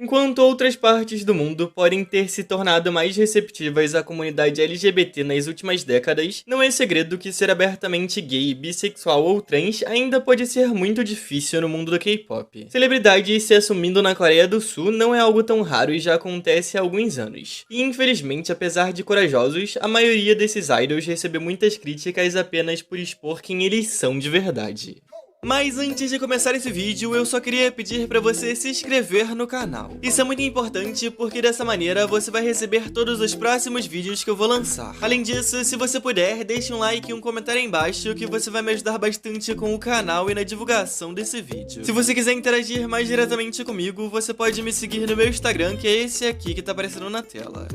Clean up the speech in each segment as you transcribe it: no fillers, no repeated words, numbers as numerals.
Enquanto outras partes do mundo podem ter se tornado mais receptivas à comunidade LGBT nas últimas décadas, não é segredo que ser abertamente gay, bissexual ou trans ainda pode ser muito difícil no mundo do K-pop. Celebridades se assumindo na Coreia do Sul não é algo tão raro e já acontece há alguns anos. E infelizmente, apesar de corajosos, a maioria desses idols recebe muitas críticas apenas por expor quem eles são de verdade. Mas antes de começar esse vídeo, eu só queria pedir pra você se inscrever no canal. Isso é muito importante porque dessa maneira você vai receber todos os próximos vídeos que eu vou lançar. Além disso, se você puder, deixe um like e um comentário aí embaixo que você vai me ajudar bastante com o canal e na divulgação desse vídeo. Se você quiser interagir mais diretamente comigo, você pode me seguir no meu Instagram, que é esse aqui que tá aparecendo na tela.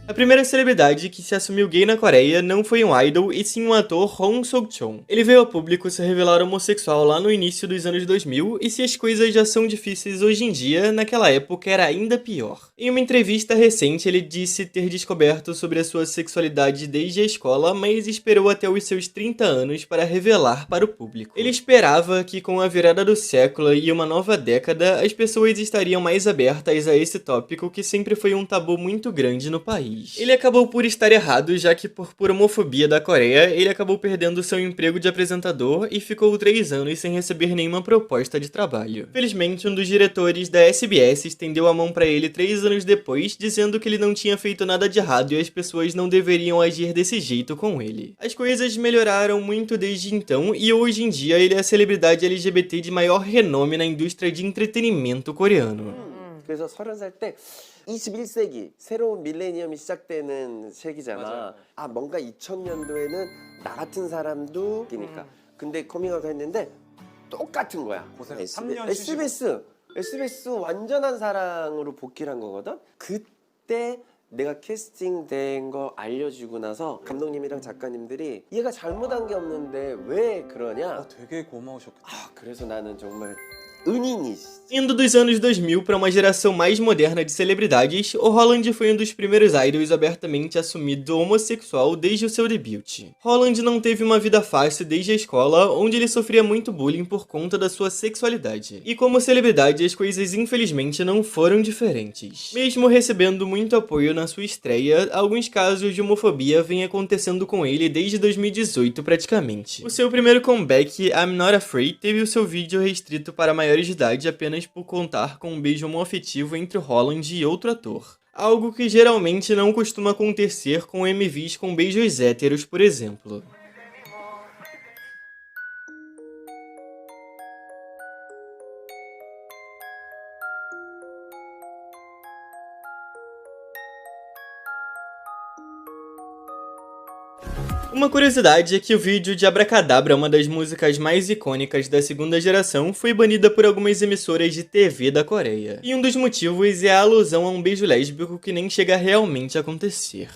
A primeira celebridade que se assumiu gay na Coreia não foi um idol, e sim um ator, Hong Seok-cheon. Ele veio a público se revelar homossexual lá no início dos anos 2000, e se as coisas já são difíceis hoje em dia, naquela época era ainda pior. Em uma entrevista recente, ele disse ter descoberto sobre a sua sexualidade desde a escola, mas esperou até os seus 30 anos para revelar para o público. Ele esperava que com a virada do século e uma nova década, as pessoas estariam mais abertas a esse tópico que sempre foi um tabu muito grande no país. Ele acabou por estar errado, já que por homofobia da Coreia, ele acabou perdendo seu emprego de apresentador e ficou 3 anos sem receber nenhuma proposta de trabalho. Felizmente, um dos diretores da SBS estendeu a mão para ele 3 anos depois, dizendo que ele não tinha feito nada de errado e as pessoas não deveriam agir desse jeito com ele. As coisas melhoraram muito desde então e hoje em dia ele é a celebridade LGBT de maior renome na indústria de entretenimento coreano. 그래서 30살 때 21세기 새로운 밀레니엄이 시작되는 시기잖아. 맞아요. 아 뭔가 2000년도에는 나 같은 사람도 끼니까. 근데 커밍아웃 했는데 똑같은 거야. 고생 3년 쉬시고. SBS 완전한 사랑으로 복귀를 한 거거든. 그때 내가 캐스팅된 거 알려주고 나서 감독님이랑 작가님들이 얘가 잘못한 게 없는데 왜 그러냐. 되게 고마우셨겠다. 아 그래서 나는 정말 Indo dos anos 2000 para uma geração mais moderna de celebridades, o Holland foi um dos primeiros idols abertamente assumido homossexual desde o seu debut. Holland não teve uma vida fácil desde a escola, onde ele sofria muito bullying por conta da sua sexualidade. E como celebridade, as coisas infelizmente não foram diferentes. Mesmo recebendo muito apoio na sua estreia, alguns casos de homofobia vêm acontecendo com ele desde 2018 praticamente. O seu primeiro comeback, I'm Not Afraid, teve o seu vídeo restrito para maiores de idade apenas por contar com um beijo homoafetivo entre Holland e outro ator. Algo que geralmente não costuma acontecer com MVs com beijos héteros, por exemplo. Uma curiosidade é que o vídeo de Abracadabra, uma das músicas mais icônicas da segunda geração, foi banida por algumas emissoras de TV da Coreia. E um dos motivos é a alusão a um beijo lésbico que nem chega a realmente acontecer.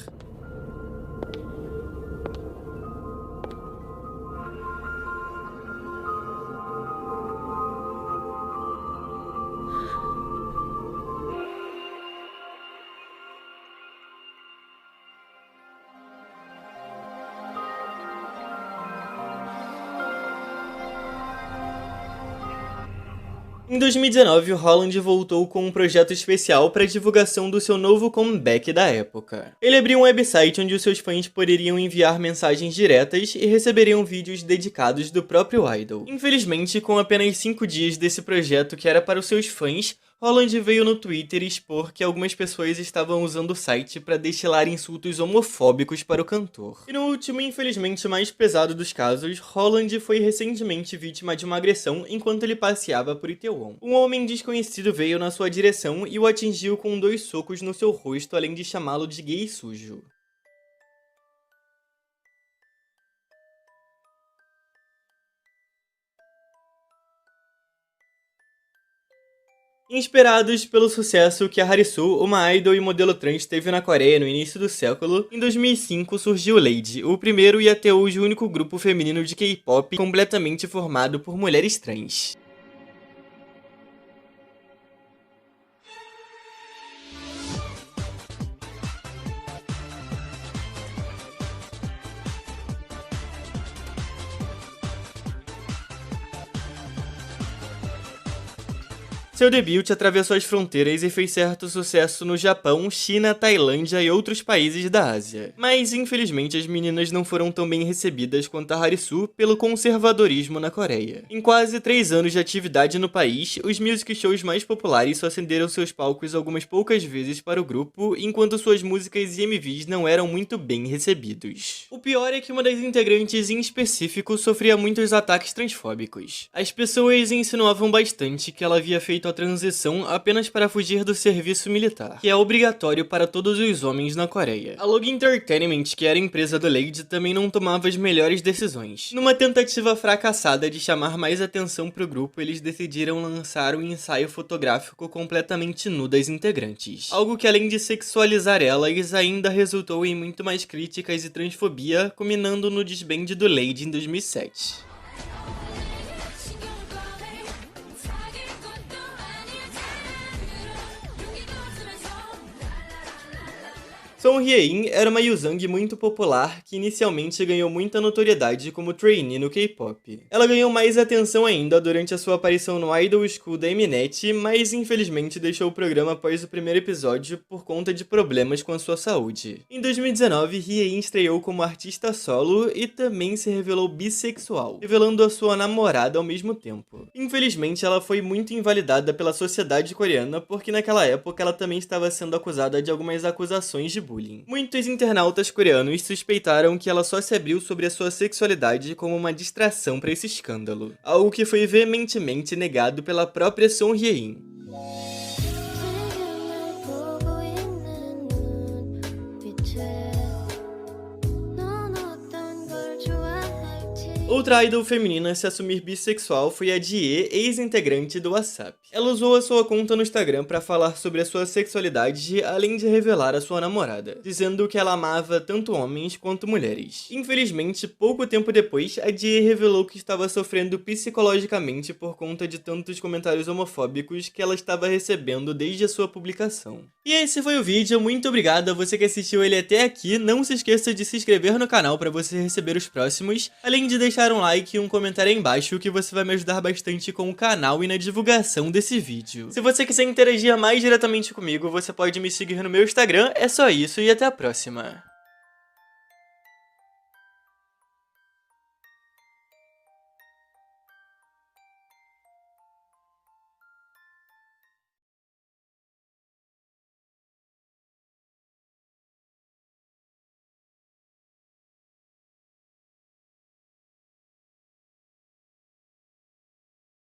Em 2019, Holland voltou com um projeto especial para a divulgação do seu novo comeback da época. Ele abriu um website onde os seus fãs poderiam enviar mensagens diretas e receberiam vídeos dedicados do próprio idol. Infelizmente, com apenas 5 dias desse projeto que era para os seus fãs, Holland veio no Twitter expor que algumas pessoas estavam usando o site para destilar insultos homofóbicos para o cantor. E no último, infelizmente mais pesado dos casos, Holland foi recentemente vítima de uma agressão enquanto ele passeava por Itaewon. Um homem desconhecido veio na sua direção e o atingiu com 2 socos no seu rosto, além de chamá-lo de gay sujo. Inspirados pelo sucesso que a Harisu, uma idol e modelo trans, teve na Coreia no início do século, em 2005 surgiu Lady, o primeiro e até hoje único grupo feminino de K-pop completamente formado por mulheres trans. Seu debut atravessou as fronteiras e fez certo sucesso no Japão, China, Tailândia e outros países da Ásia. Mas, infelizmente, as meninas não foram tão bem recebidas quanto a Harisu pelo conservadorismo na Coreia. Em quase 3 anos de atividade no país, os music shows mais populares só acenderam seus palcos algumas poucas vezes para o grupo, enquanto suas músicas e MVs não eram muito bem recebidos. O pior é que uma das integrantes em específico sofria muitos ataques transfóbicos. As pessoas insinuavam bastante que ela havia feito a transição apenas para fugir do serviço militar, que é obrigatório para todos os homens na Coreia. A Log Entertainment, que era a empresa do Lade, também não tomava as melhores decisões. Numa tentativa fracassada de chamar mais atenção para o grupo, eles decidiram lançar um ensaio fotográfico completamente nu das integrantes. Algo que, além de sexualizar elas, ainda resultou em muito mais críticas e transfobia, culminando no desband do Lade em 2007. Song Hye-in era uma Yuzang muito popular que inicialmente ganhou muita notoriedade como trainee no K-pop. Ela ganhou mais atenção ainda durante a sua aparição no Idol School da Mnet, mas infelizmente deixou o programa após o primeiro episódio por conta de problemas com a sua saúde. Em 2019, Hye-in estreou como artista solo e também se revelou bissexual, revelando a sua namorada ao mesmo tempo. Infelizmente, ela foi muito invalidada pela sociedade coreana porque naquela época ela também estava sendo acusada de algumas acusações de bullying. Muitos internautas coreanos suspeitaram que ela só se abriu sobre a sua sexualidade como uma distração para esse escândalo, algo que foi veementemente negado pela própria Song Hye-in. Outra idol feminina a se assumir bissexual foi a Jie, ex-integrante do WhatsApp. Ela usou a sua conta no Instagram para falar sobre a sua sexualidade, além de revelar a sua namorada, dizendo que ela amava tanto homens quanto mulheres. Infelizmente, pouco tempo depois, a Jie revelou que estava sofrendo psicologicamente por conta de tantos comentários homofóbicos que ela estava recebendo desde a sua publicação. E esse foi o vídeo, muito obrigado a você que assistiu ele até aqui. Não se esqueça de se inscrever no canal para você receber os próximos, além de deixar um like e um comentário aí embaixo que você vai me ajudar bastante com o canal e na divulgação desse vídeo. Se você quiser interagir mais diretamente comigo, você pode me seguir no meu Instagram. É só isso e até a próxima.